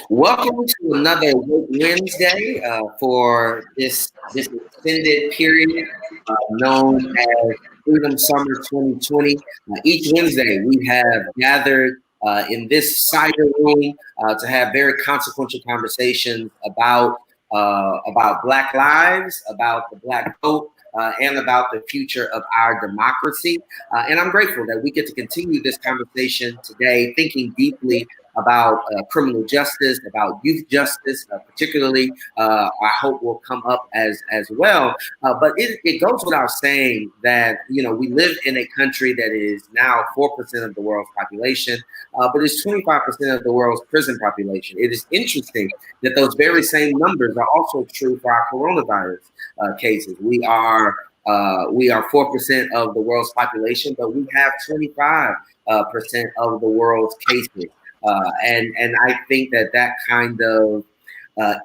Welcome to another Woke Wednesday for this extended period known as Freedom Summer 2020. Each Wednesday, we have gathered in this cider room to have very consequential conversations about Black lives, about the Black vote. And about the future of our democracy. And I'm grateful that we get to continue this conversation today, thinking deeply about criminal justice, about youth justice, particularly. I hope will come up as well. But it goes without saying that we live in a country that is now 4% of the world's population, but it's 25% of the world's prison population. It is interesting that those very same numbers are also true for our coronavirus cases. We are 4% of the world's population, but we have 25% of the world's cases. And I think that kind of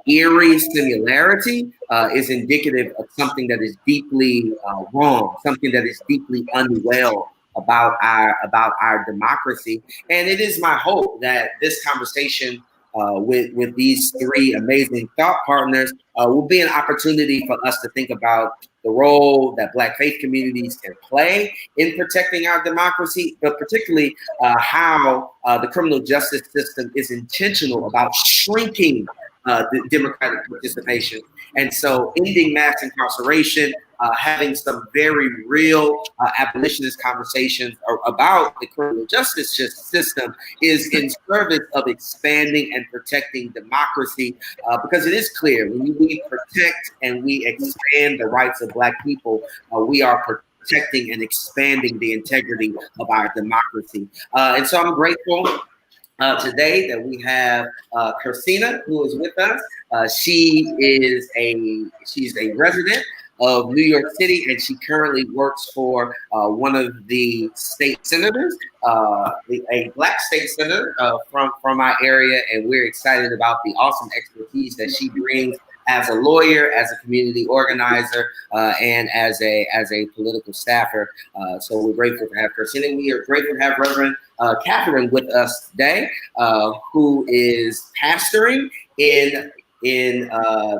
eerie similarity is indicative of something that is deeply wrong, something that is deeply unwell about our democracy. And it is my hope that this conversation with these three amazing thought partners will be an opportunity for us to think about the role that Black faith communities can play in protecting our democracy, but particularly how the criminal justice system is intentional about shrinking the democratic participation. And so ending mass incarceration, having some very real abolitionist conversations about the criminal justice system is in service of expanding and protecting democracy, because it is clear when we protect and we expand the rights of Black people, we are protecting and expanding the integrity of our democracy. And so I'm grateful today that we have Kirstina, who is with us. She's a resident of New York City, and she currently works for one of the state senators, a Black state senator from our area, and we're excited about the awesome expertise that she brings as a lawyer, as a community organizer, and as a political staffer. So we're grateful to have Kirstina. We are grateful to have Reverend Catherine with us today, who is pastoring in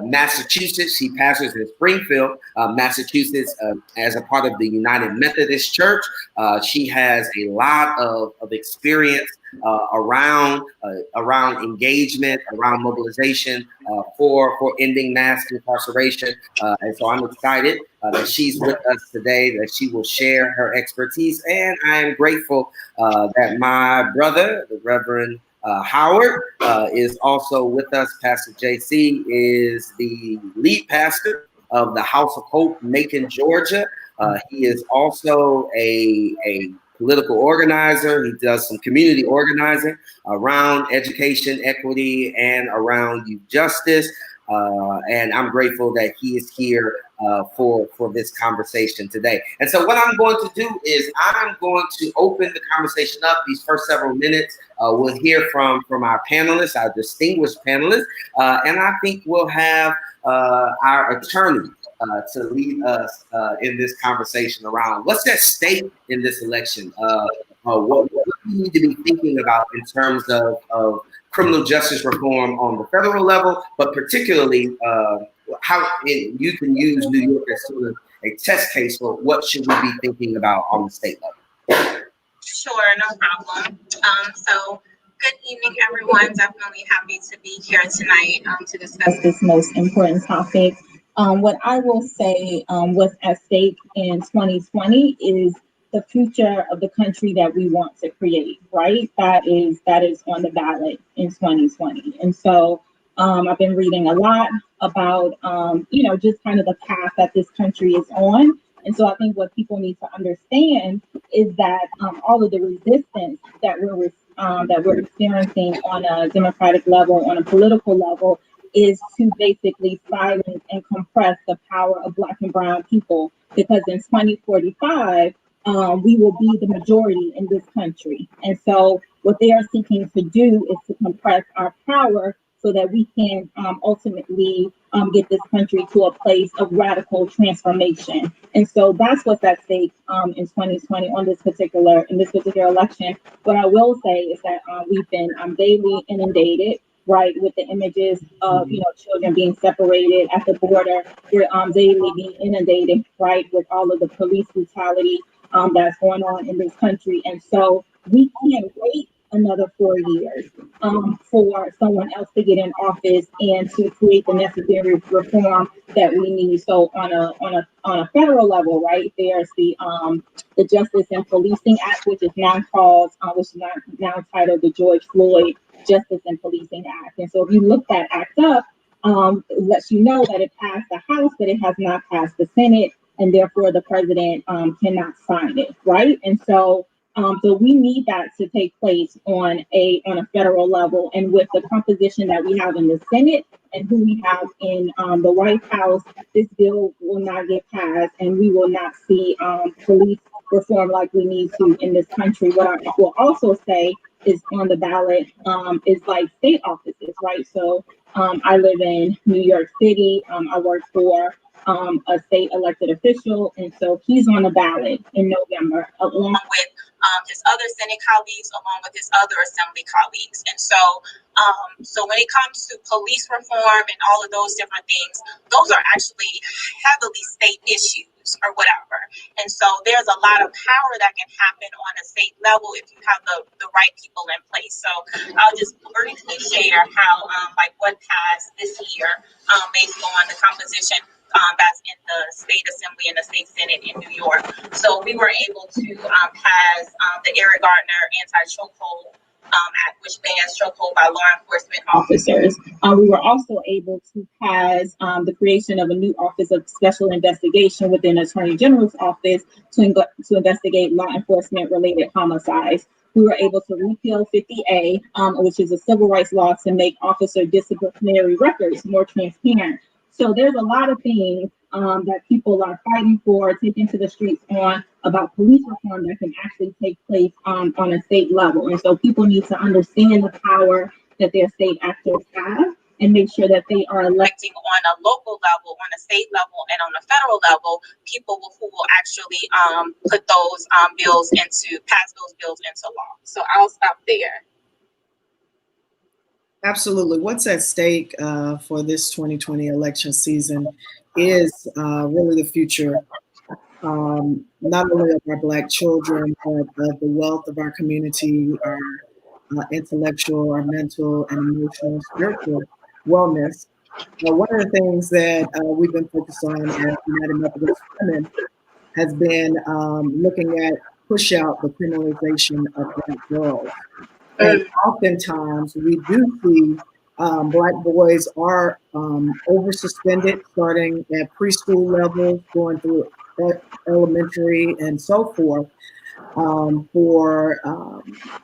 Massachusetts. She pastors in Springfield, Massachusetts, as a part of the United Methodist Church. She has a lot of experience around engagement, around mobilization for ending mass incarceration. And so I'm excited that she's with us today, that she will share her expertise. And I am grateful that my brother, the Reverend Howard, is also with us. Pastor JC is the lead pastor of the House of Hope, Macon, Georgia. He is also a political organizer. He does some community organizing around education, equity, and around youth justice. And I'm grateful that he is here for this conversation today. And so what I'm going to do is I'm going to open the conversation up. These first several minutes, we'll hear from our panelists, our distinguished panelists, and I think we'll have our attorney to lead us in this conversation around what's at stake in this election. What we need to be thinking about in terms of criminal justice reform on the federal level, but particularly how you can use New York as sort of a test case for what should we be thinking about on the state level. Sure, no problem. So good evening, everyone. Definitely happy to be here tonight to discuss this most important topic. What I will say what's at stake in 2020 is the future of the country that we want to create, right? That is on the ballot in 2020. And so I've been reading a lot about, just kind of the path that this country is on. And so I think what people need to understand is that all of the resistance that we're experiencing on a democratic level, on a political level, is to basically silence and compress the power of Black and Brown people, because in 2045, we will be the majority in this country. And so what they are seeking to do is to compress our power so that we can ultimately get this country to a place of radical transformation. And so that's what's at stake in 2020 in this particular election. What I will say is that we've been daily inundated right, with the images of, children being separated at the border. We're daily being inundated, right, with all of the police brutality that's going on in this country. And so we can't wait another 4 years for someone else to get in office and to create the necessary reform that we need. So on a federal level, right, there's the Justice and Policing Act, which is now called, which is now titled the George Floyd Justice and Policing Act. And so if you look that act up, it lets you know that it passed the House, but it has not passed the Senate, and therefore the president cannot sign it, right? And so we need that to take place on a federal level, and with the composition that we have in the Senate and who we have in the White House, this bill will not get passed, and we will not see police reform like we need to in this country. What I will also say is on the ballot is like state offices, right? So I live in New York City. I work for a state elected official, and so he's on the ballot in November, along with his other Senate colleagues, along with his other Assembly colleagues. And so when it comes to police reform and all of those different things, those are actually heavily state issues or whatever. And so there's a lot of power that can happen on a state level if you have the right people in place. So I'll just briefly share how like what passed this year based on the composition that's in the state assembly and the state senate in New York. So we were able to pass the Eric Gardner anti-chokehold act, which bans chokehold by law enforcement officers. We were also able to pass the creation of a new office of special investigation within the Attorney General's office to investigate law enforcement related homicides. We were able to repeal 50A, which is a civil rights law to make officer disciplinary records more transparent. So there's a lot of things that people are fighting for, taking to the streets on about police reform that can actually take place on a state level. And so people need to understand the power that their state actors have and make sure that they are electing on a local level, on a state level, and on a federal level, people who will actually put those pass those bills into law. So I'll stop there. Absolutely. What's at stake for this 2020 election season is really the future, not only of our Black children, but of the wealth of our community, our intellectual, our mental, and emotional, spiritual wellness. One of the things that we've been focused on at United Methodist Women has been looking at push out the criminalization of Black girls. And oftentimes we do see Black boys are over suspended starting at preschool levels, going through elementary and so forth for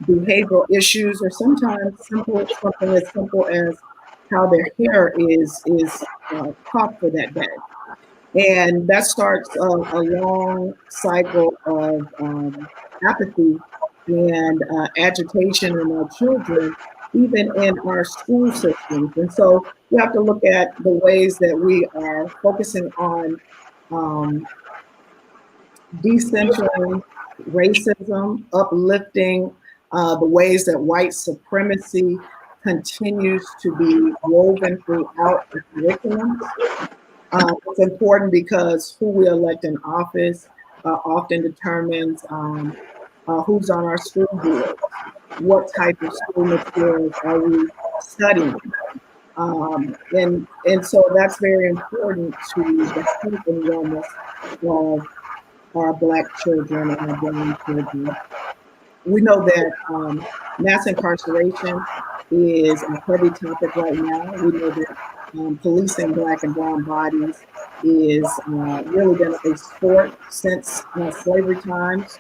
behavioral issues, or sometimes something as simple as how their hair is cropped for that day. And that starts a long cycle of apathy and agitation in our children, even in our school systems. And so we have to look at the ways that we are focusing on decentering racism, uplifting the ways that white supremacy continues to be woven throughout the curriculum. It's important because who we elect in office often determines who's on our school board, what type of school materials are we studying. And so that's very important to the health and wellness of our Black children and our Brown children. We know that mass incarceration is a heavy topic right now. We know that policing Black and brown bodies is really been a sport since slavery times.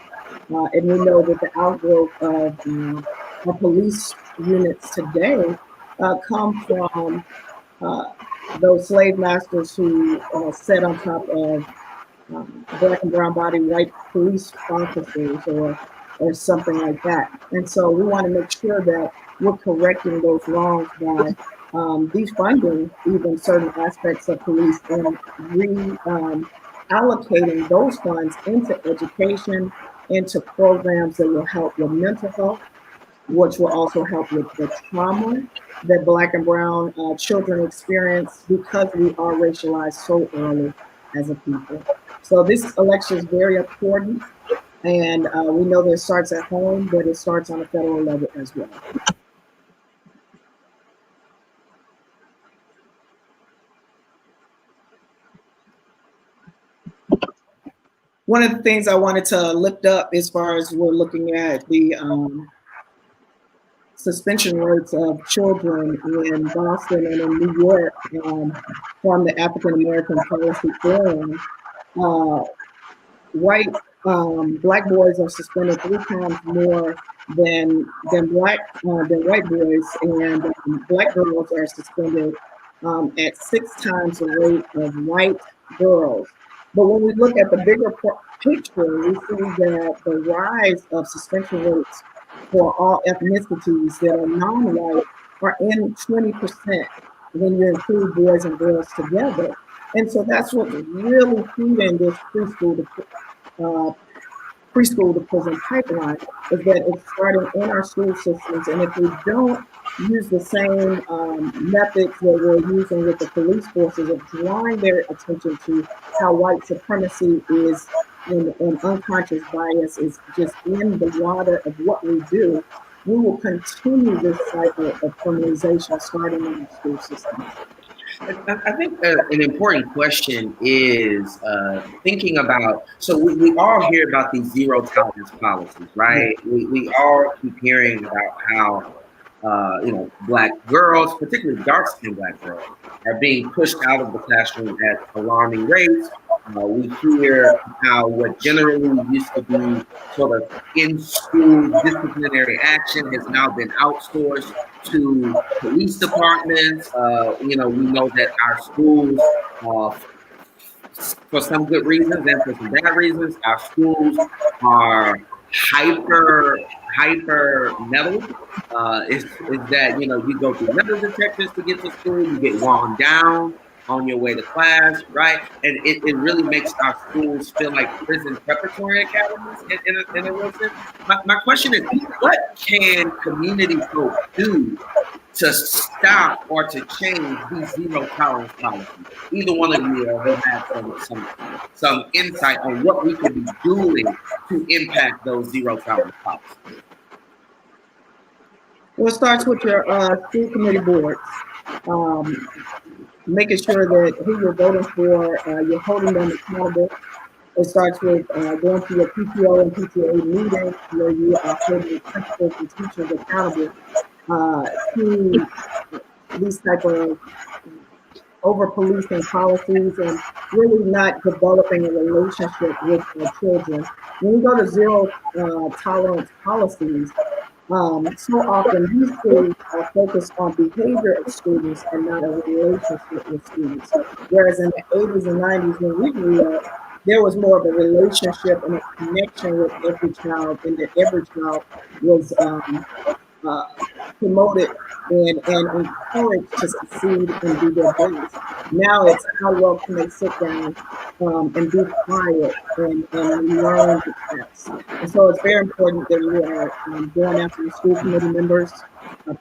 And we know that the outgrowth of our police units today come from those slave masters who sat on top of Black and brown body white police officers or something like that. And so we want to make sure that we're correcting those wrongs by defunding even certain aspects of police and allocating those funds into education, into programs that will help with mental health, which will also help with the trauma that Black and Brown children experience because we are racialized so early as a people. So this election is very important, and we know that it starts at home, but it starts on a federal level as well. One of the things I wanted to lift up as far as we're looking at the suspension rates of children in Boston and in New York from the African American Policy Forum, Black boys are suspended 3 times more than white boys, and Black girls are suspended at 6 times the rate of white girls. But when we look at the bigger picture, we see that the rise of suspension rates for all ethnicities that are non-white are in 20% when you include boys and girls together. And so that's what's really feeding this preschool to prison pipeline, is that it's starting in our school systems. And if we don't use the same methods that we're using with the police forces of drawing their attention to how white supremacy is and unconscious bias is just in the water of what we do, we will continue this cycle of criminalization starting in our school systems. I think an important question is thinking about, so we all hear about these zero tolerance policies, right? We all keep hearing about how, Black girls, particularly dark-skinned Black girls, are being pushed out of the classroom at alarming rates. We hear how what generally used to be sort of in-school disciplinary action has now been outsourced to police departments. We know that our schools, for some good reasons and for some bad reasons, our schools are hyper metal. Is that you go through metal detectors to get to school, you get worn down on your way to class, right? And it really makes our schools feel like prison preparatory academies in a real sense. My question is, what can community folks do to stop or to change these zero tolerance policies? Either one of you will have some insight on what we could be doing to impact those zero tolerance policies. Well, it starts with your school committee boards. Making sure that who you're voting for, you're holding them accountable. It starts with going to your PTO and PTA meetings where you are holding principals and teachers accountable to these type of over-policing policies and really not developing a relationship with the children. When we go to zero tolerance policies, so often these schools are focused on behavior of students and not a relationship with students. Whereas in the 80s and 90s when we grew up, there was more of a relationship and a connection with every child, and that every child was promoted and encouraged to succeed and do their best. Now it's how well can they sit down and be quiet and learn the steps. And so it's very important that we are going after the school committee members,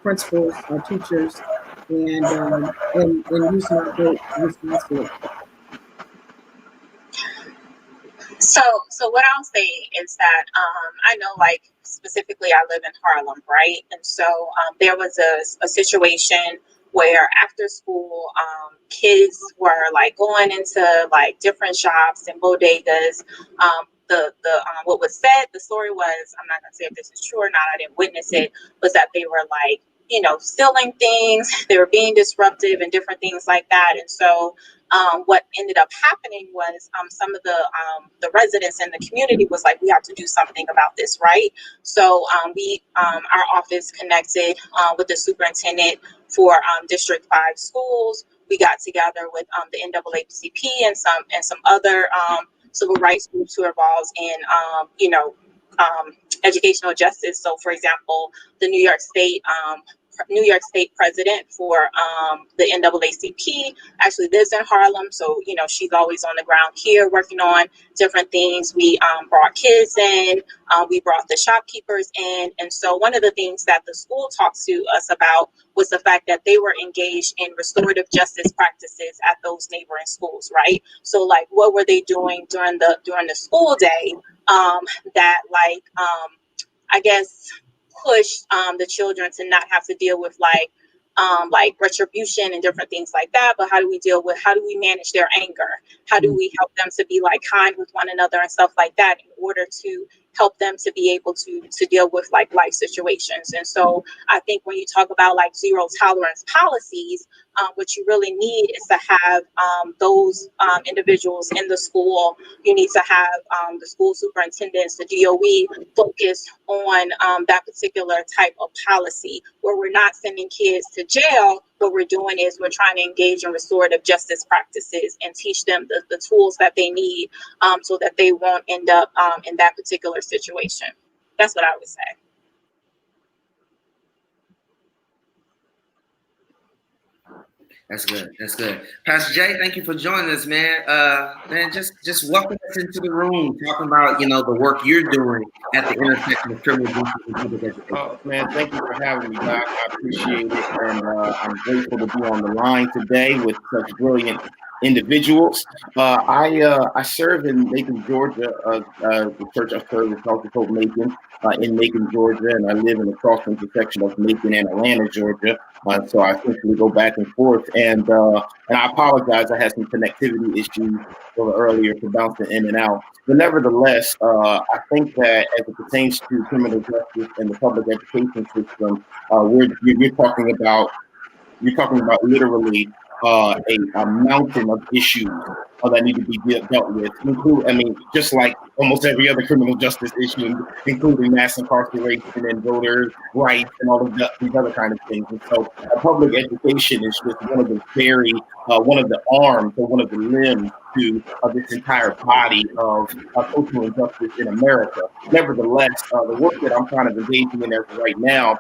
principals, teachers, and using our vote responsibly. So what I'll say is that I know, like, specifically I live in Harlem, right? And so there was a situation where after school kids were like going into like different shops and bodegas. What was said, the story was, I'm not gonna say if this is true or not, I didn't witness it, was that they were like, stealing things, they were being disruptive and different things like that. And so what ended up happening was some of the residents in the community was like, we have to do something about this, right? So our office connected with the superintendent for District 5 schools. We got together with the NAACP and some other civil rights groups who are involved in educational justice. So, for example, the New York State New York State president for the NAACP, actually lives in Harlem. So, she's always on the ground here working on different things. We brought kids in, we brought the shopkeepers in. And so one of the things that the school talked to us about was the fact that they were engaged in restorative justice practices at those neighboring schools, right? So like, what were they doing during the school day that I guess push the children to not have to deal with like retribution and different things like that, but how do we manage their anger? How do we help them to be like kind with one another and stuff like that in order to help them to be able to deal with like life situations? And so I think when you talk about like zero tolerance policies, what you really need is to have those individuals in the school. You need to have the school superintendents, the DOE, focus on that particular type of policy where we're not sending kids to jail. What we're doing is we're trying to engage in restorative justice practices and teach them the tools that they need so that they won't end up in that particular situation. That's what I would say. That's good. That's good. Pastor Jay, thank you for joining us, man. Man, just welcome us into the room, talking about the work you're doing at the intersection of criminal justice and public education. Man, thank you for having me, Doc. I appreciate it, and I'm grateful to be on the line today with such brilliant individuals. I serve in Macon, Georgia. The church I serve is called Hope Macon in Macon, Georgia, and I live in the cross intersection of Macon and Atlanta, Georgia. So I essentially go back and forth, and I apologize. I had some connectivity issues earlier to bouncing in and out. But nevertheless, I think that as it pertains to criminal justice and the public education system, you're talking about literally a mountain of issues that need to be dealt with, just like almost every other criminal justice issue, including mass incarceration and voter rights and all of these other kind of things. And so public education is just one of the arms or one of the limbs to this entire body of social injustice in America. Nevertheless, the work that I'm kind of engaging in right now,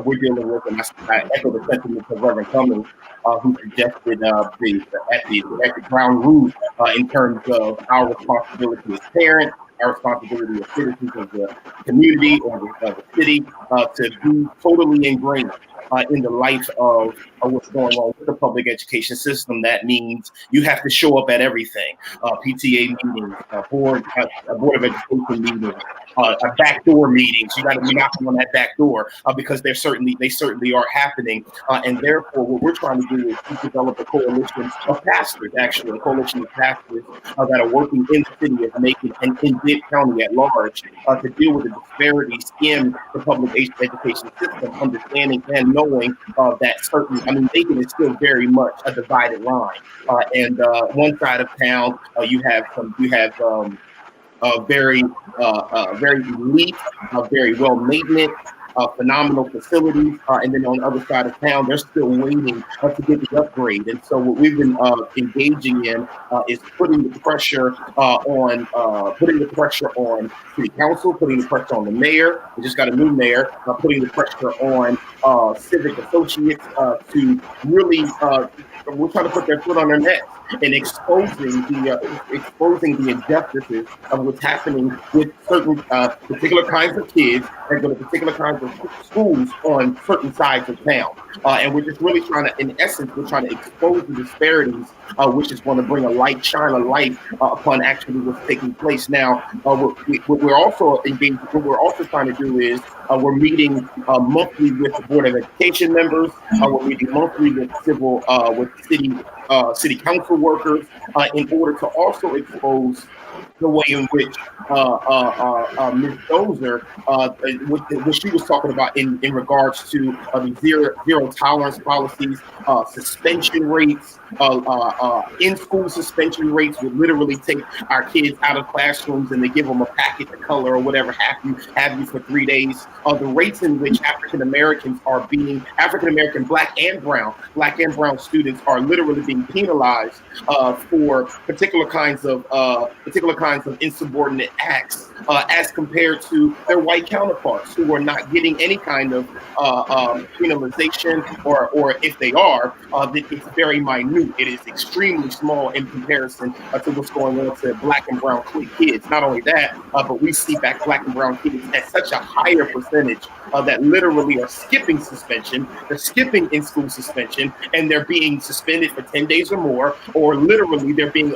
we're dealing with, and I echo the sentiments of Reverend Cummings, who suggested at the ground root in terms of our responsibility as parents, our responsibility as citizens of the community or the city to be totally ingrained in the life of what's going on with the public education system. That means you have to show up at everything, PTA meetings, board of education meetings, backdoor meetings. You got to be knocking on that back door because they certainly are happening. And therefore, what we're trying to do is to develop a coalition of pastors, actually, a coalition of pastors that are working in the city of Macon and in Bibb County at large to deal with the disparities in the public education system, understanding and knowing that Macon is still very much a divided line. And one side of town, you have very elite, very well maintenance, phenomenal facilities, and then on the other side of town, they're still waiting to get the upgrade. And so what we've been engaging in is putting the pressure on city council, putting the pressure on the mayor. We just got a new mayor, putting the pressure on civic associates to really. We're trying to put their foot on their neck and exposing the injustices of what's happening with certain particular kinds of kids and with particular kinds of schools on certain sides of town. And we're just really trying to expose the disparities, which is going to bring shine a light upon actually what's taking place now. What we're also engaged. What we're also trying to do is we're meeting monthly with the Board of Education members. We're meeting monthly with city council workers in order to also expose the way in which Ms. Dozer, what she was talking about in regards to the zero tolerance policies, suspension rates, in-school suspension rates would literally take our kids out of classrooms and they give them a packet to color or whatever have you for 3 days. The rates in which African American, Black and brown students are literally being penalized for particular kinds of kinds of insubordinate acts as compared to their white counterparts who are not getting any kind of penalization, or if they are, it's very minute. It is extremely small in comparison to what's going on to black and brown kids. Not only that, but we see black and brown kids at such a higher percentage that literally are skipping suspension. They're skipping in-school suspension, and they're being suspended for 10 days or more, or literally they're being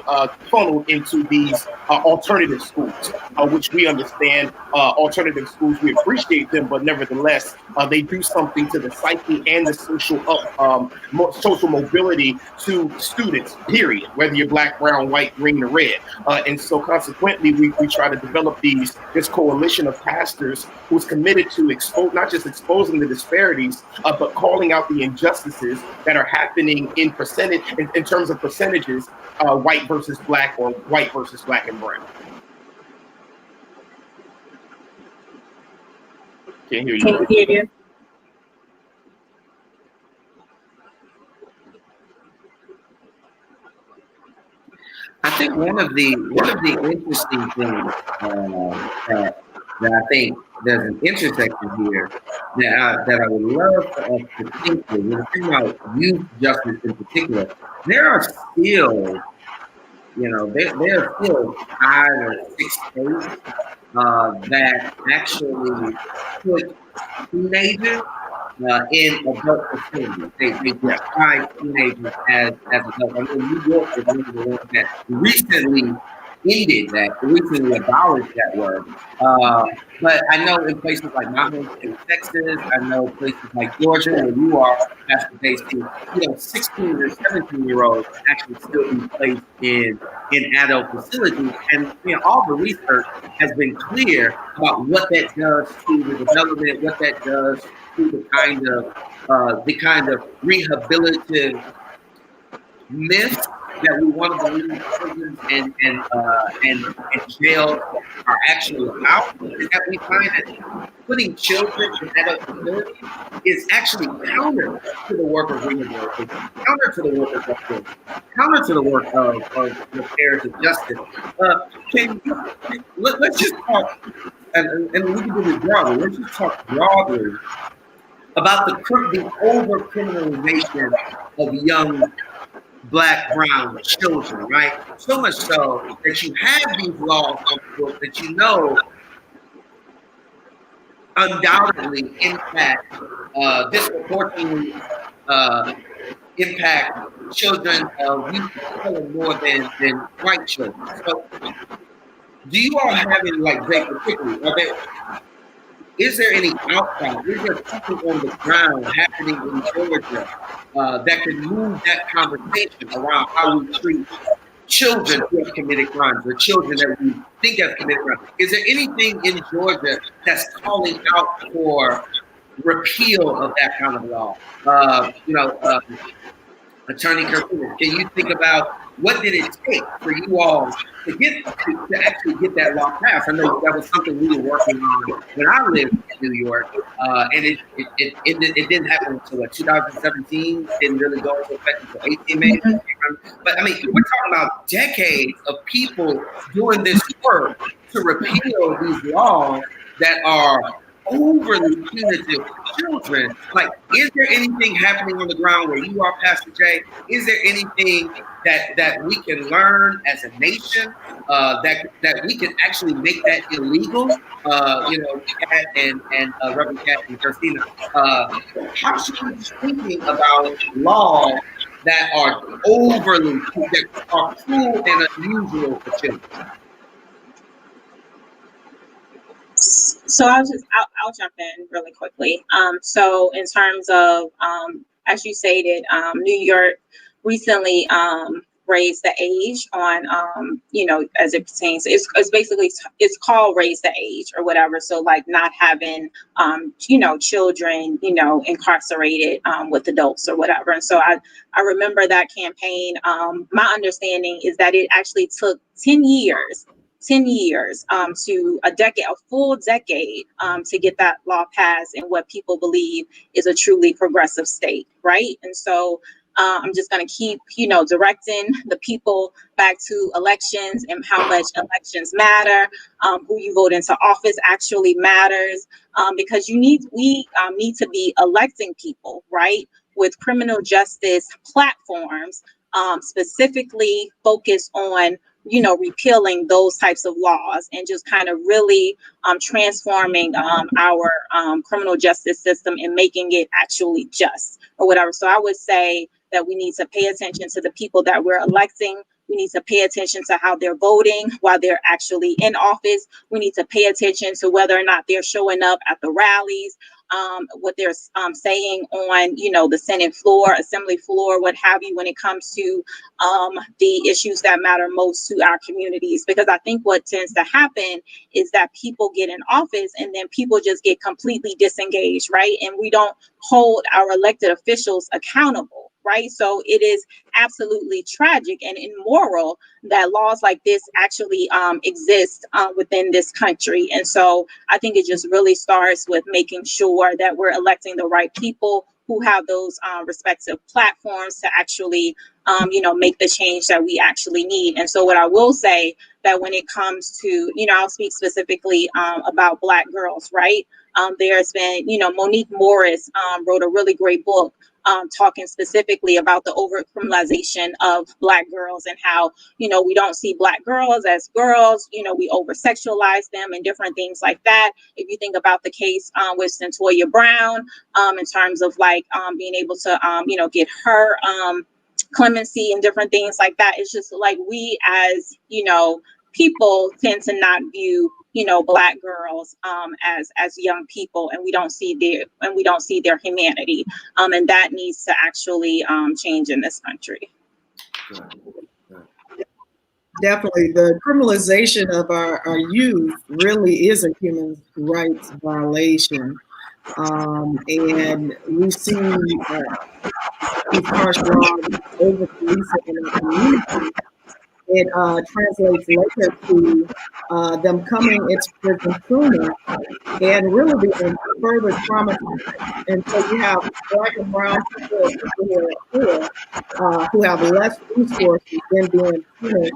funneled into these alternative schools, which we understand. Alternative schools, we appreciate them, but nevertheless, they do something to the psyche and the social mobility to students, period, whether you're black, brown, white, green, or red. And so consequently, we try to develop this coalition of pastors who's committed to not just exposing the disparities, but calling out the injustices that are happening in terms of percentages, white versus black, or white versus black and brown. Can't hear you. Can't hear you. I think one of the interesting things that I think there's an intersection here that I would love for us to think through. When we think about youth justice in particular, there are still, there are still 5 or 6 states that actually put teenagers in adult facilities. They define teenagers as adults. I mean, New York is one of the ones that recently recently abolished that word. But I know in places like my home state, Texas, I know places like Georgia, where you are, Pastor Casey, 16 or 17-year-olds actually still be placed in adult facilities. And all the research has been clear about what that does to the development, what that does to the kind of rehabilitative myth that we want to believe prisons and jails are actually about, is that we find that putting children in adult facilities is actually counter to the work of rehabilitation, counter to the work of justice, counter to the work of the affairs of justice. Let's just talk, and we can do this broadly. Let's just talk broadly about the over-criminalization of young Black, brown children, right? So much so that you have these laws on the book that undoubtedly impact, disproportionately impact children of youth of color more than white children. So, do you all have any, very particularly, is there any outcry? Is there something on the ground happening in Georgia that can move that conversation around how we treat children who have committed crimes, or children that we think have committed crimes? Is there anything in Georgia that's calling out for repeal of that kind of law? Attorney Kirkland, can you think about what did it take for you all to actually get that law passed? I know that was something we were working on when I lived in New York, and it didn't happen until 2017. Didn't really go into effect until 18 maybe. But I mean, we're talking about decades of people doing this work to repeal these laws that are overly punitive to children. Is there anything happening on the ground where you are, Pastor Jay? Is there anything that we can learn as a nation that we can actually make that illegal? Kat and Reverend Kat and Christina, how should we be thinking about laws that are that are cruel and unusual for children? So I'll jump in really quickly. So in terms of, as you stated, New York recently raised the age on, as it pertains, it's basically, it's called raise the age or whatever. So not having, children, incarcerated with adults or whatever. And so I remember that campaign. My understanding is that it actually took 10 years to a full decade to get that law passed in what people believe is a truly progressive state, right? And so I'm just going to keep, directing the people back to elections and how much elections matter. Who you vote into office actually matters, because we need to be electing people, right, with criminal justice platforms, specifically focus on repealing those types of laws and just kind of really transforming our criminal justice system and making it actually just or whatever. So I would say that we need to pay attention to the people that we're electing. We need to pay attention to how they're voting while they're actually in office. We need to pay attention to whether or not they're showing up at the rallies, what they're saying on, the Senate floor, Assembly floor, what have you, when it comes to the issues that matter most to our communities. Because I think what tends to happen is that people get in office and then people just get completely disengaged, right? And we don't hold our elected officials accountable, right? So it is absolutely tragic and immoral that laws like this actually exist within this country. And so I think it just really starts with making sure that we're electing the right people who have those respective platforms to actually, make the change that we actually need. And so what I will say that when it comes to, I'll speak specifically about Black girls, right? There's been, Monique Morris wrote a really great book talking specifically about the over-criminalization of Black girls and how, we don't see Black girls as girls, we over-sexualize them and different things like that. If you think about the case with Centoya Brown, in terms of being able to, get her clemency and different things like that, it's just like we as, people tend to not view Black girls as young people, and we don't see their humanity, and that needs to actually change in this country. Definitely, the criminalization of our youth really is a human rights violation, and we see these harsh laws over policing in our community. It translates later to them coming into prison sooner and really being further traumatized. And so you have Black and brown people who have less resources than being punished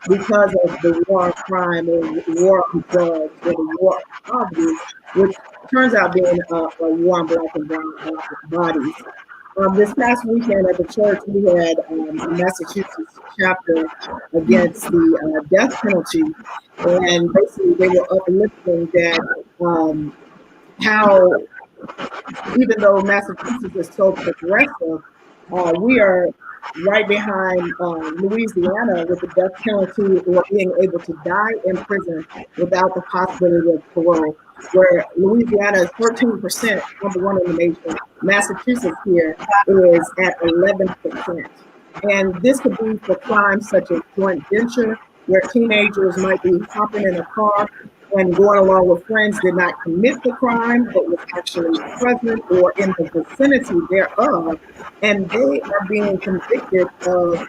because of the war on crime or war on drugs or the war on poverty, which turns out being a war on Black and brown bodies. This past weekend at the church, we had a Massachusetts chapter against the death penalty, and basically they were uplifting that how even though Massachusetts is so progressive, we are right behind Louisiana with the death penalty or being able to die in prison without the possibility of parole, where Louisiana is 13%, number one in the nation. Massachusetts here is at 11%. And this could be for crimes such as joint venture, where teenagers might be hopping in a car and going along with friends, did not commit the crime, but was actually present or in the vicinity thereof, and they are being convicted of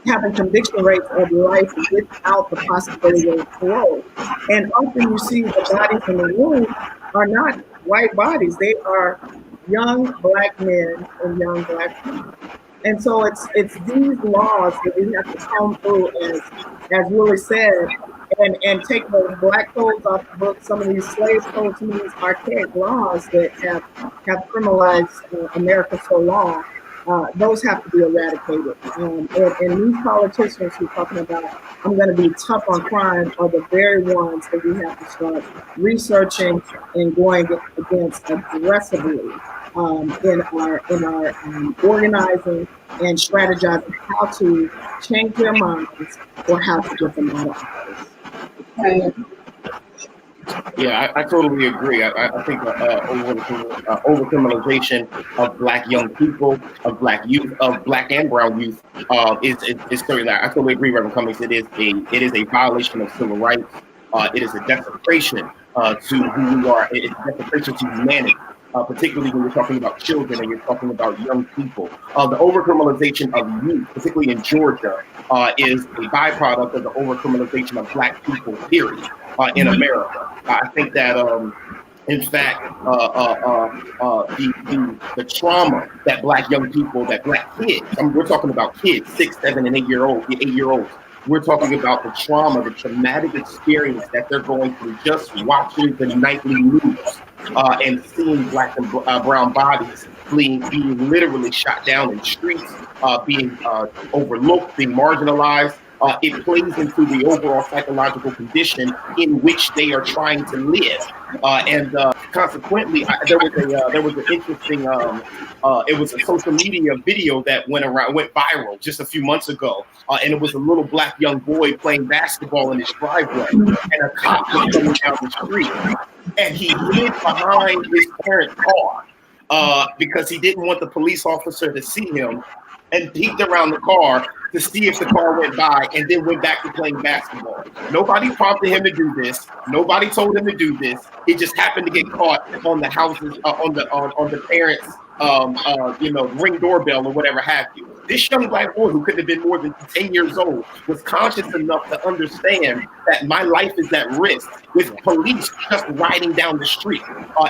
having conviction rates of life without the possibility of parole. And often you see the bodies in the room are not white bodies; they are young Black men and young Black women. And so it's these laws that we have to come through, as Willie said, and take those Black codes off the book, some of these slave codes, some of these archaic laws that have criminalized America so long. Those have to be eradicated. And these politicians who are talking about, I'm going to be tough on crime, are the very ones that we have to start researching and going against aggressively in our organizing and strategizing how to change their minds or how to get them out of office. Yeah, I totally agree. I think over-criminalization of Black young people, of Black youth, of Black and brown youth is certainly. I totally agree, Reverend Cummings. It is a violation of civil rights. It is a desecration to who we are. It's a desecration to humanity. Particularly when you're talking about children and you're talking about young people. The over-criminalization of youth, particularly in Georgia, is a byproduct of the over-criminalization of Black people, period, in America. I think that In fact, the trauma that Black young people, that Black kids, we're talking about kids, 6, 7, and 8-year-olds. We're talking about the trauma, the traumatic experience that they're going through just watching the nightly news and seeing Black and brown bodies being literally shot down in the streets, being overlooked, being marginalized. It plays into the overall psychological condition in which they are trying to live, and consequently, there was an interesting, it was a social media video that went viral just a few months ago, and it was a little Black young boy playing basketball in his driveway, and a cop was coming down the street, and he hid behind his parents' car because he didn't want the police officer to see him, and peeked around the car to see if the car went by, and then went back to playing basketball. Nobody prompted him to do this. Nobody told him to do this. He just happened to get caught on the houses, on the parents' Ring doorbell or whatever have you. This young Black boy, who couldn't have been more than 10 years old, was conscious enough to understand that my life is at risk with police just riding down the street.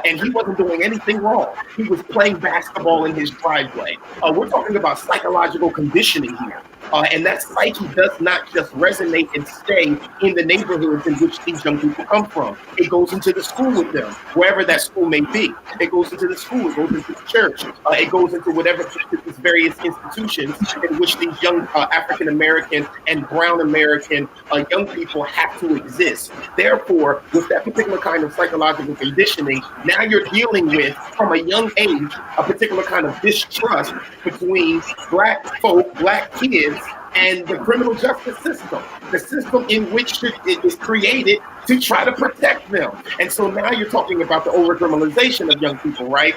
And he wasn't doing anything wrong. He was playing basketball in his driveway. We're talking about psychological conditioning here. And that psyche does not just resonate and stay in the neighborhoods in which these young people come from. It goes into the school with them, wherever that school may be. It goes into the school, it goes into the church, it goes into whatever these various institutions in which these young African American and brown American young people have to exist. Therefore, with that particular kind of psychological conditioning, now you're dealing with, from a young age, a particular kind of distrust between Black folk, Black kids, and the criminal justice system, the system in which it was created to try to protect them. And so now you're talking about the overcriminalization of young people, right?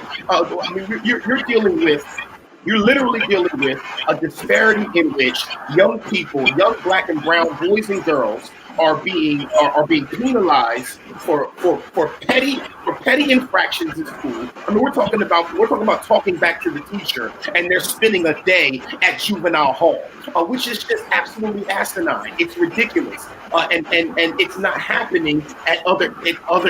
You're literally dealing with a disparity in which young people, young Black and brown boys and girls, are being penalized for petty infractions in school. I mean, we're talking about talking back to the teacher, and they're spending a day at juvenile hall, which is just absolutely asinine. It's ridiculous, and it's not happening at other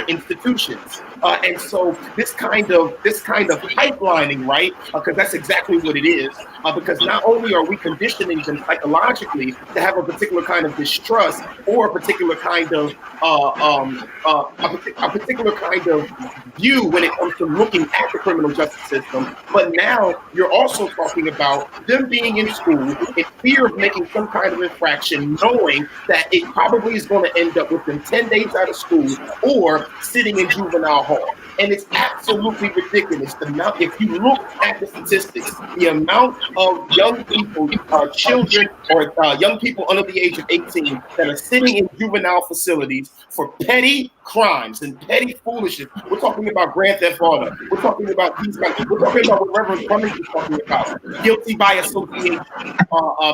institutions. And so this kind of pipelining, right? Because that's exactly what it is. Because not only are we conditioning them psychologically to have a particular kind of distrust or a particular kind of view when it comes to looking at the criminal justice system, but now you're also talking about them being in school in fear of making some kind of infraction, knowing that it probably is going to end up with them 10 days out of school or sitting in juvenile hall. And it's absolutely ridiculous. If you look at the statistics, the amount of young people, children, or young people under the age of 18 that are sitting in juvenile facilities for petty crimes and petty foolishness. We're talking about Grand Theft Auto. We're talking about these guys. We're talking about what Reverend Cummings is talking about. Guilty by association,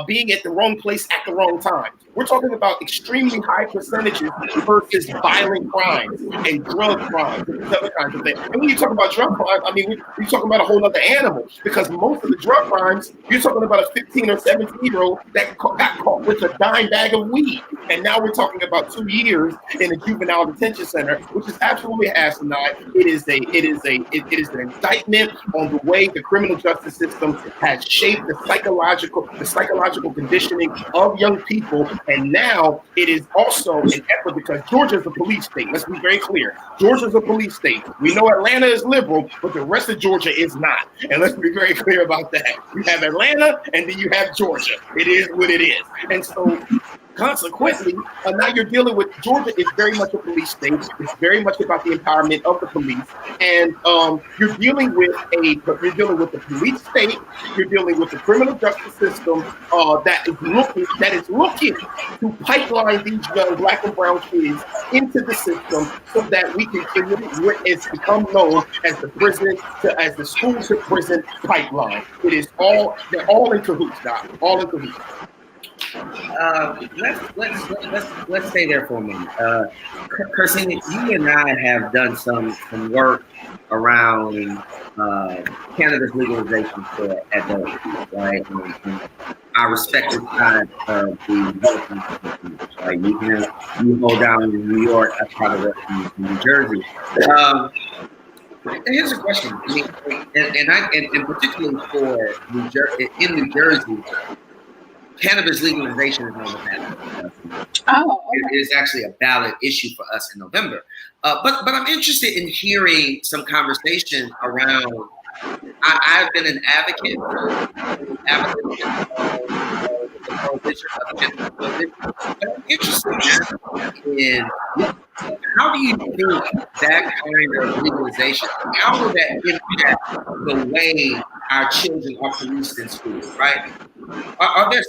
being at the wrong place at the wrong time. We're talking about extremely high percentages versus violent crimes and drug crimes and other kinds of things. And when you talk about drug crimes, I mean, we're talking about a whole other animal, because most of the drug crimes, you're talking about a 15 or 17-year-old that got caught with a dime bag of weed. And now we're talking about 2 years in a juvenile detention center, which is absolutely asinine. It is an indictment on the way the criminal justice system has shaped the psychological conditioning of young people. And now it is also an effort, because Georgia is a police state. Let's be very clear. Georgia is a police state. We know Atlanta is liberal, but the rest of Georgia is not. And let's be very clear about that. You have Atlanta, and then you have Georgia. It is what it is. And so consequently, now you're dealing with Georgia is very much a police state. It's very much about the empowerment of the police, and you're dealing with the police state. You're dealing with the criminal justice system that is looking to pipeline these young Black and brown kids into the system so that we can create what has become known as the school to prison pipeline. They're all in cahoots, Doc. All in cahoots. let's stay there for a minute. Kirsty, you and I have done some work around cannabis legalization for adults, right? And our respective sides of the voting systems, right? You hold down in New York, I try to work in New Jersey. And here's a question. I mean, and particularly for New Jersey, cannabis legalization is on the ballot. Oh, okay. It is actually a ballot issue for us in November. But I'm interested in hearing some conversation around. I've been an advocate for the prohibition of cannabis prohibition, but I'm interested in how do you think that kind of legalization, how will that impact the way our children are policed in school, right? Are there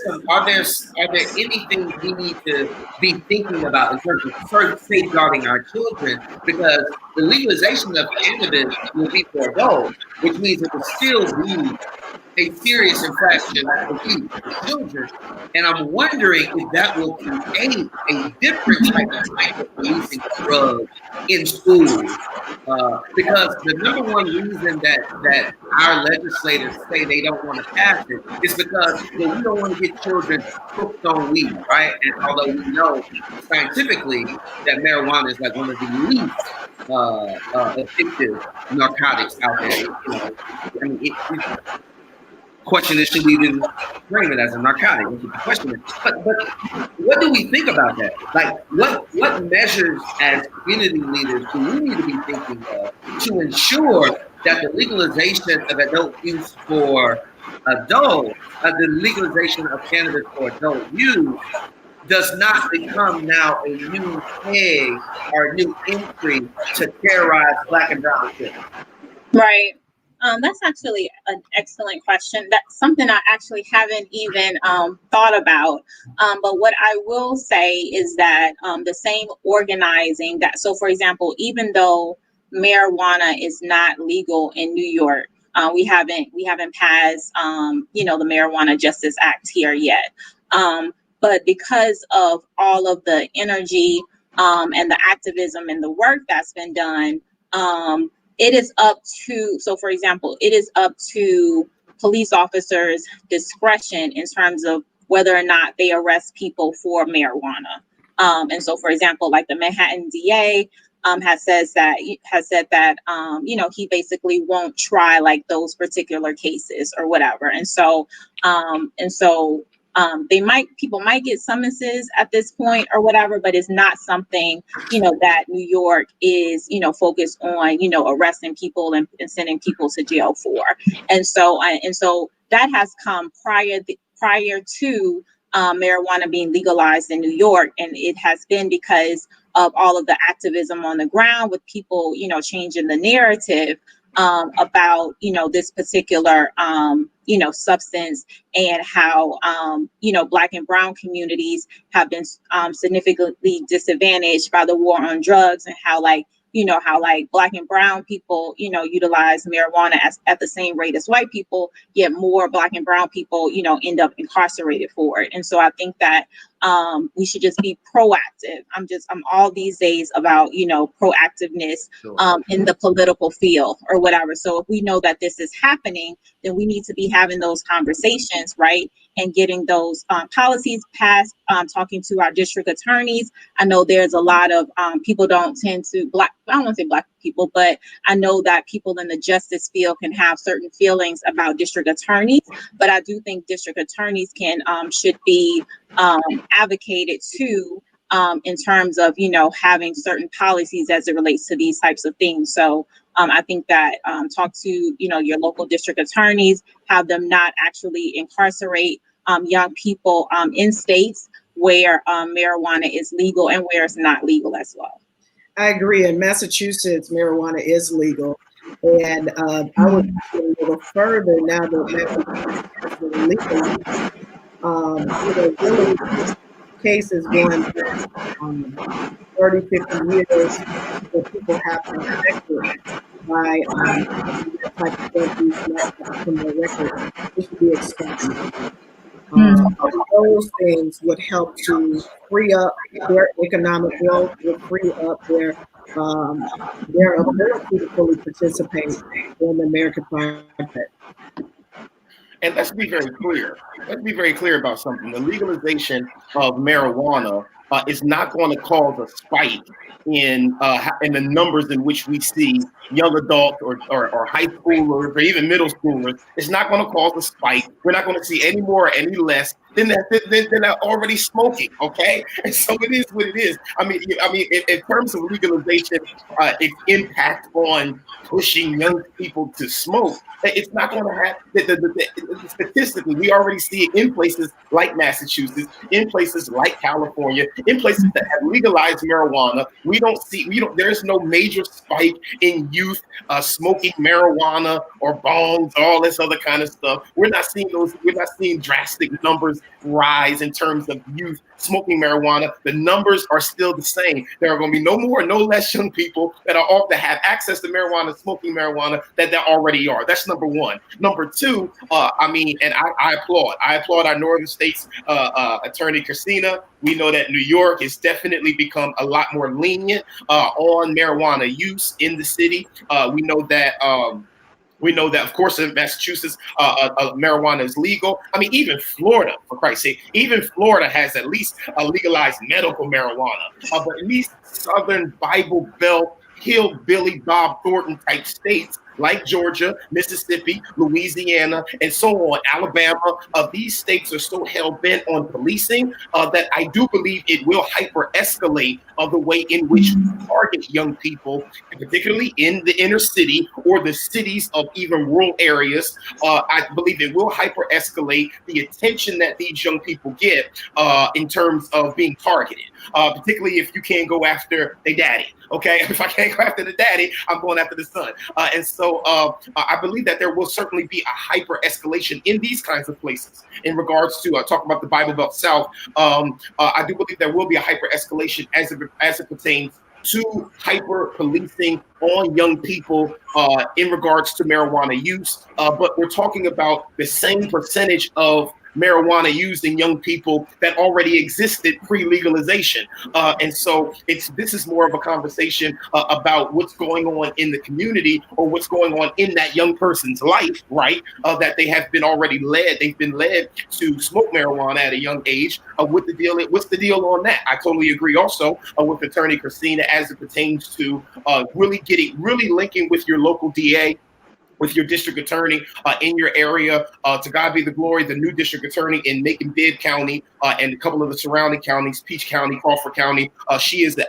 anything we need to be thinking about in terms of first safeguarding our children? Because the legalization of cannabis will be for adults, which means it will still be a serious infraction for children. And I'm wondering if that will create a different type of policing drugs in schools. Because the number one reason that our legislators say they don't want to pass it is because we don't want to get children hooked on weed, right? And although we know scientifically that marijuana is like one of the least addictive narcotics out there. I mean, question is, should we even frame it as a narcotic? That's the question. But what do we think about that? Like, what measures as community leaders do we need to be thinking of to ensure that the legalization of adult use for adults, the legalization of cannabis for adult use, does not become now a new peg or a new entry to terrorize Black and brown children? Right. That's actually an excellent question. That's something I actually haven't even thought about. But what I will say is that the same organizing that, so for example, even though marijuana is not legal in New York, we haven't passed the Marijuana Justice Act here yet. But because of all of the energy and the activism and the work that's been done, it is up to, so for example, it is up to police officers' discretion in terms of whether or not they arrest people for marijuana. And so, for example, like the Manhattan DA has said that he basically won't try like those particular cases or whatever. And so people might get summonses at this point or whatever, but it's not something, that New York is, focused on, arresting people and sending people to jail for. And so that has come prior to marijuana being legalized in New York. And it has been because of all of the activism on the ground with people, changing the narrative about, this particular, substance, and how, Black and brown communities have been significantly disadvantaged by the war on drugs, and how Black and brown people, utilize marijuana at the same rate as white people, yet more Black and brown people, end up incarcerated for it. And so I think that we should just be proactive. I'm all these days about, proactiveness in the political field or whatever. So if we know that this is happening, then we need to be having those conversations, right? And getting those policies passed, talking to our district attorneys. I know there's a lot of people I don't want to say Black people, but I know that people in the justice field can have certain feelings about district attorneys, but I do think district attorneys should be advocated to in terms of, having certain policies as it relates to these types of things. So I think that talk to, your local district attorneys, have them not actually incarcerate young people in states where marijuana is legal and where it's not legal as well. I agree. In Massachusetts, marijuana is legal. And I would go a little further now that Massachusetts is legal. Cases going back 30, 50 years where people have been affected by that type of criminal record. It should be expected. Those things would help to free up their economic growth, would free up their ability to fully participate in the American project. And let's be very clear. Let's be very clear about something. The legalization of marijuana is not going to cause a spike in the numbers in which we see young adults or high schoolers or even middle schoolers. It's not going to cause a spike. We're not going to see any more or any less than that already smoking. Okay, and so it is what it is. I mean, in terms of legalization, its impact on pushing young people to smoke, it's not going to have. Statistically, we already see it in places like Massachusetts, in places like California, in places that have legalized marijuana. There's no major spike in youth smoking marijuana or bongs, all this other kind of stuff. We're not seeing drastic numbers rise in terms of youth smoking marijuana. The numbers are still the same. There are going to be no more, no less young people that have access to marijuana, smoking marijuana that there already are. That's number one. Number two, I applaud our northern states attorney Christina. We know that New York has definitely become a lot more lenient on marijuana use in the city. We know that, of course, in Massachusetts, marijuana is legal. I mean, even Florida, for Christ's sake, even Florida has at least legalized medical marijuana. But in these Southern Bible Belt, hillbilly Bob Thornton type states, like Georgia, Mississippi, Louisiana, and so on, Alabama, these states are so hell-bent on policing that I do believe it will hyper-escalate the way in which we target young people, particularly in the inner city or the cities of even rural areas. I believe it will hyper-escalate the attention that these young people get in terms of being targeted, particularly if you can't go after their daddy. Okay, if I can't go after the daddy, I'm going after the son. And so I believe that there will certainly be a hyper escalation in these kinds of places. In regards to talking about the Bible Belt South, I do believe there will be a hyper escalation as it pertains to hyper policing on young people in regards to marijuana use. But we're talking about the same percentage of marijuana used in young people that already existed pre-legalization. And so this is more of a conversation about what's going on in the community or what's going on in that young person's life, right? That they've been led to smoke marijuana at a young age. What's the deal on that? I totally agree also with Attorney Christina as it pertains to really linking with your local DA, with your district attorney in your area. To God be the glory, the new district attorney in Macon-Bibb County and a couple of the surrounding counties, Peach County, Crawford County. She is the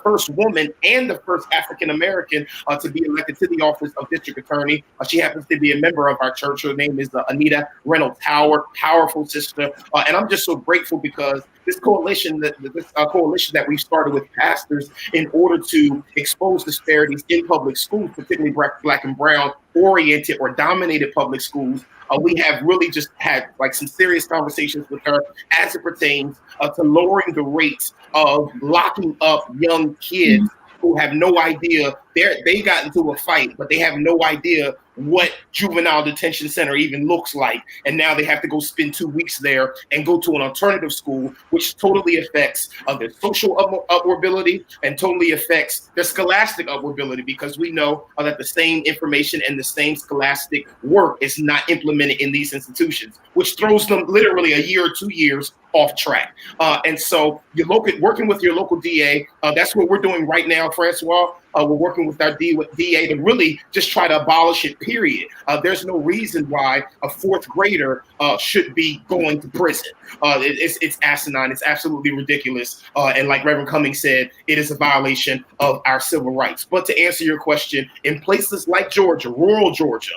first woman and the first African-American to be elected to the office of district attorney. She happens to be a member of our church. Her name is Anita Reynolds Howard, powerful sister. And I'm just so grateful because this coalition that we started with pastors in order to expose disparities in public schools, particularly Black and brown oriented or dominated public schools. We have really just had some serious conversations with her as it pertains to lowering the rates of locking up young kids who have no idea. They got into a fight, but they have no idea what juvenile detention center even looks like. And now they have to go spend 2 weeks there and go to an alternative school, which totally affects their social upwardability and totally affects their scholastic upwardability, because we know that the same information and the same scholastic work is not implemented in these institutions, which throws them literally a year or 2 years off track. And so working with your local DA, that's what we're doing right now, Francois. We're working with our DA to really just try to abolish it, period. There's no reason why a fourth grader should be going to prison. It's asinine. It's absolutely ridiculous. And like Reverend Cummings said, it is a violation of our civil rights. But to answer your question, in places like Georgia, rural Georgia,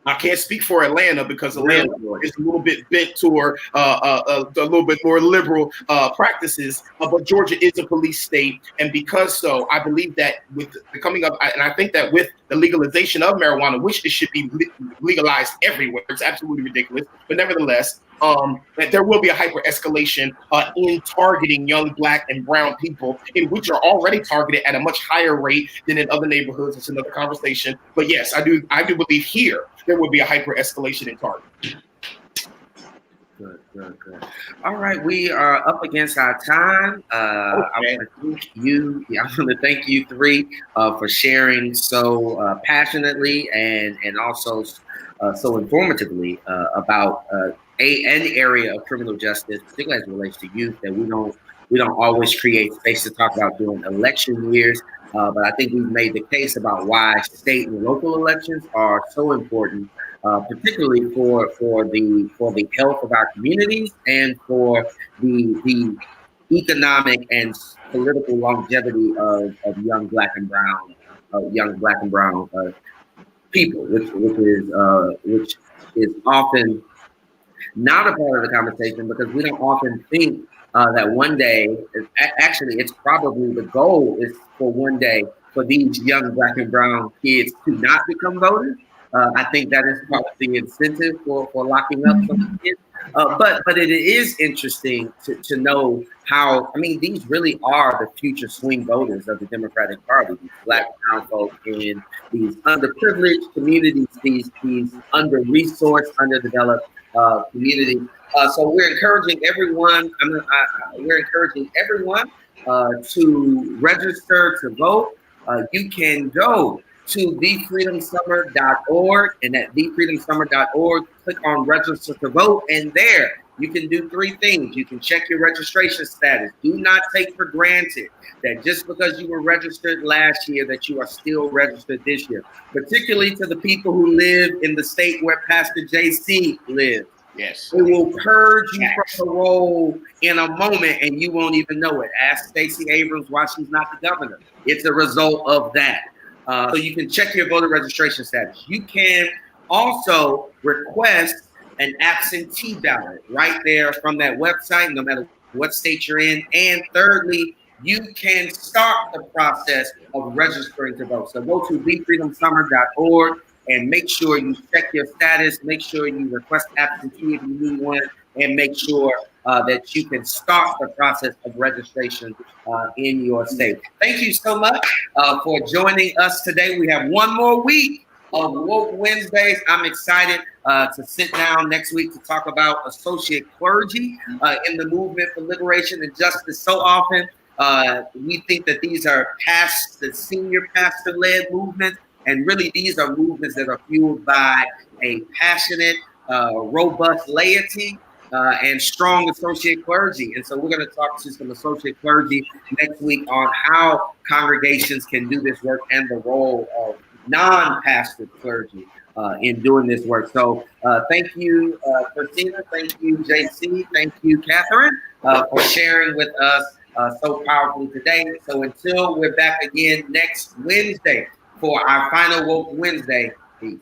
I can't speak for Atlanta because Atlanta is a little bit bent toward a little bit more liberal practices, but Georgia is a police state. And because so, I believe that with the coming up, and I think that with the legalization of marijuana, which it should be legalized everywhere, it's absolutely ridiculous, but nevertheless, that there will be a hyper escalation in targeting young Black and brown people, in which are already targeted at a much higher rate than in other neighborhoods. It's another conversation. But yes, I do believe here there will be a hyper escalation in targeting. Good. All right, we are up against our time. I want to thank you. I want to thank you three for sharing so passionately and also so informatively about an area of criminal justice, particularly as it relates to youth, that we don't always create space to talk about during election years. But I think we've made the case about why state and local elections are so important. Particularly for the health of our communities and for the economic and political longevity of young black and brown people, which is often not a part of the conversation because we don't often think that one day, actually, it's probably the goal is for one day for these young black and brown kids to not become voters. I think that is part of the incentive for locking up some kids. But it is interesting to know how, I mean, these really are the future swing voters of the Democratic Party, these black and brown folks in these underprivileged communities, these under-resourced, underdeveloped community. So we're encouraging everyone. We're encouraging everyone to register to vote. You can go to thefreedomsummer.org, and at thefreedomsummer.org, click on register to vote, and there you can do three things. You can check your registration status. Do not take for granted that just because you were registered last year that you are still registered this year, particularly to the people who live in the state where Pastor JC lives. Yes. It will purge you from the role in a moment and you won't even know it. Ask Stacey Abrams why she's not the governor. It's a result of that. So you can check your voter registration status. You can also request an absentee ballot right there from that website, no matter what state you're in. And thirdly, you can start the process of registering to vote. So go to thefreedomsummer.org and make sure you check your status, make sure you request absentee if you need one, and make sure that you can start the process of registration in your state. Thank you so much for joining us today. We have one more week of Woke Wednesdays. I'm excited to sit down next week to talk about associate clergy in the movement for liberation and justice. So often we think that these are the senior pastor-led movements, and really these are movements that are fueled by a passionate, robust laity and strong associate clergy. And so we're going to talk to some associate clergy next week on how congregations can do this work and the role of non-pastor clergy in doing this work. So thank you, Christina. Thank you, JC. Thank you, Catherine, for sharing with us so powerfully today. So until we're back again next Wednesday for our final Woke Wednesday, peace.